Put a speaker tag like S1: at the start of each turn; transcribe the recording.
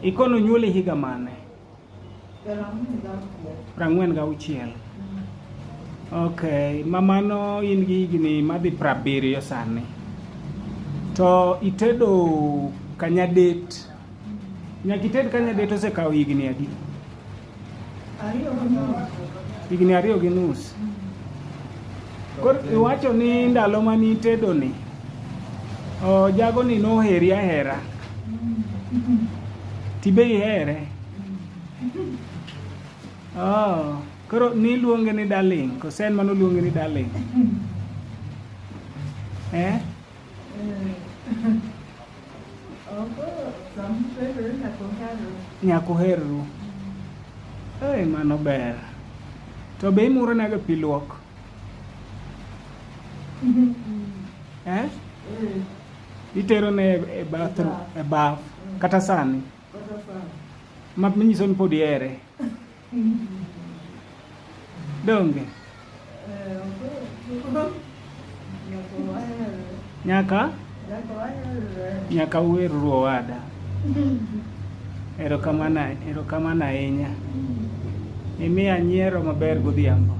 S1: Ikono nyuoli higa mane? 46. Okay, mamano in gi higni madhi 70 sani. To itedo kanyadet. Nyaka ited kanyadet osekawo higni adi?
S2: 2.5.
S1: Higni 2.5. Koro iwacho ni ndalo mani itedo ni jago ni noheri ahera. Tibe ihere. Koro niluonge ni darling, koso en mano luonge ni darling. Nyakuheru. Mano ber. To be imuro naga pi luok? Itero ne e bathroom, e baf, kata sani? Ma minyiso ni pod ihere? Donge? Nyaka uherru owada. Erokamano ahinya. Imiya nyiero maber godhiambo.